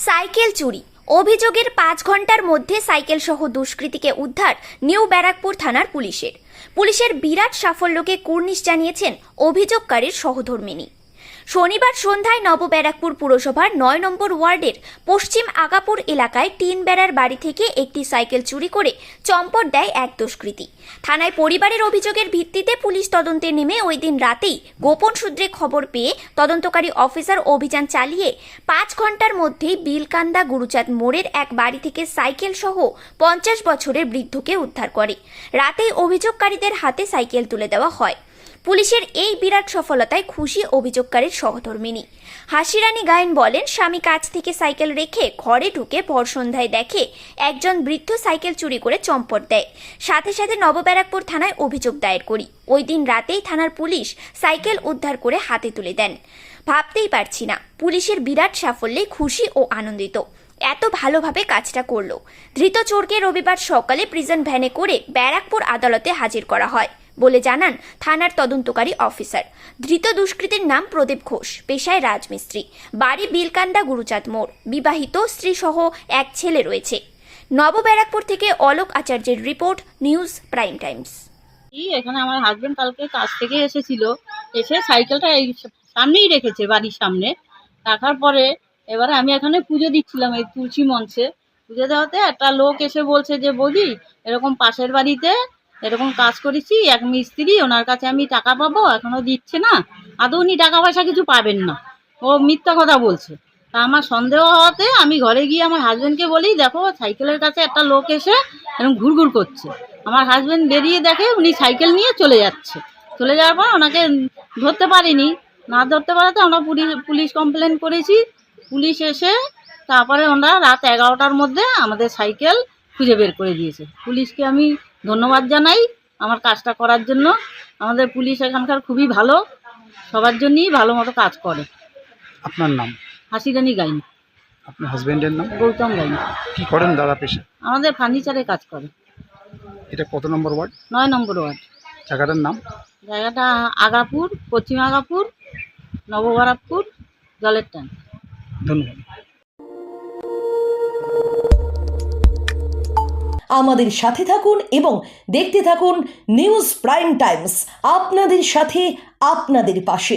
Cycle চুরি অভিযোগের 5 ঘন্টার মধ্যে সাইকেল সহ দুষ্কৃতীকে উদ্ধার নিউ ব্যারাকপুর থানার পুলিশের বিরাট সাফল্যকে কুর্নিশ জানিয়েছেন অভিযোগকারীর সহধর্মিনী। শনিবার সন্ধ্যায় নব ব্যারাকপুর পুরসভার 9 নম্বর ওয়ার্ডের পশ্চিম আগাপুর এলাকায় টিন বেড়ার বাড়ি থেকে একটি সাইকেল চুরি করে চম্পট দেয় এক দুষ্কৃতী। থানায় পরিবারের অভিযোগের ভিত্তিতে পুলিশ তদন্তে নেমে ওই দিন রাতেই গোপন সূত্রে খবর পেয়ে তদন্তকারী অফিসার অভিযান চালিয়ে 5 ঘন্টার মধ্যেই বিলকান্দা গুরুচাঁদ মোড়ের এক বাড়ি থেকে সাইকেল সহ 50 বছরের বৃদ্ধকে উদ্ধার করে। রাতেই অভিযোগকারীদের হাতে সাইকেল তুলে দেওয়া হয়। পুলিশের এই বিরাট সফলতায় খুশি অভিযোগকারীর সহধর্মিনী। হাসিরানী গায়েন বলেন, স্বামী কাছ থেকে সাইকেল রেখে ঘরে ঢুকে ভর সন্ধ্যায় দেখে একজন বৃদ্ধ সাইকেল চুরি করে চম্পট দেয়। সাথে সাথে নবব্যারাকপুর থানায় অভিযোগ দায়ের করি। ওই দিন রাতেই থানার পুলিশ সাইকেল উদ্ধার করে হাতে তুলে দেন। ভাবতেই পারছি না, পুলিশের বিরাট সাফল্যে খুশি ও আনন্দিত। এত ভালোভাবে কাজটা করলো। ধৃত চোরকে রবিবার সকালে প্রিজন ভ্যানে করে ব্যারাকপুর আদালতে হাজির করা হয় বলে জানান থানার তদন্তকারী অফিসার। ধৃত দুষ্কৃতীর নাম প্রদীপ ঘোষ, পেশায় রাজমিস্ত্রি, বাড়ি বিলকান্দা গুরুচাঁদ মোড়, বিবাহিত, স্ত্রী সহ এক ছেলে রয়েছে। নব ব্যারাকপুর থেকে অলোক আচার্যের রিপোর্ট, নিউজ প্রাইম টাইমস। এখানে আমার হাজবেন্ড কালকে কাজ থেকে এসেছিল, এসে সাইকেলটা এই সামনেই রেখেছে, বাড়ির সামনে রাখার পরে এবারে আমি এখানে পুজো দিচ্ছিলাম, এই তুলসী মঞ্চে পুজো দেওয়াতে একটা লোক এসে বলছে যে বৌদি এরকম পাশের বাড়িতে এরকম কাজ করেছি, এক মিস্ত্রি, ওনার কাছে আমি টাকা পাবো, এখনো দিচ্ছে না, আদৌ উনি টাকা পয়সা কিছু পাবেন না, ও মিথ্যা কথা বলছে। তা আমার সন্দেহ হওয়াতে আমি ঘরে গিয়ে আমার হাজবেন্ডকে বলি, দেখো সাইকেলের কাছে একটা লোক এসে এরকম ঘুরঘুর করছে। আমার হাজবেন্ড বেরিয়ে দেখে উনি সাইকেল নিয়ে চলে যাচ্ছে। চলে যাওয়ার পর ওনাকে ধরতে পারিনি, না ধরতে পারাতে আমরা পুলিশ কমপ্লেন করেছি। পুলিশ এসে তারপরে ওনারা রাত 11টার মধ্যে আমাদের সাইকেল খুঁজে বের করে দিয়েছে। পুলিশকে আমি ধন্যবাদ জানাই আমার কাজটা করার জন্য। আমাদের পুলিশ এখানকার খুবই ভালো, সবার জন্যই ভালো মতো কাজ করে। আপনার নাম? হাসিরানী গাইন। আপনার হাজবেন্ডের নাম? গৌতম গাইন। কি করেন দাদা পেশা? আমাদের ফার্নিচারে কাজ করে। এটা কত নম্বর ওয়ার্ড? 9 নম্বর ওয়ার্ড। জায়গাটার নাম? জায়গাটা আগাপুর, পশ্চিম আগাপুর, নবব্যারাকপুর, জলের ট্যাঙ্ক। ধন্যবাদ। আমাদের সাথে থাকুন এবং দেখতে থাকুন নিউজ প্রাইম টাইমস, আপনাদের সাথে, আপনাদের পাশে।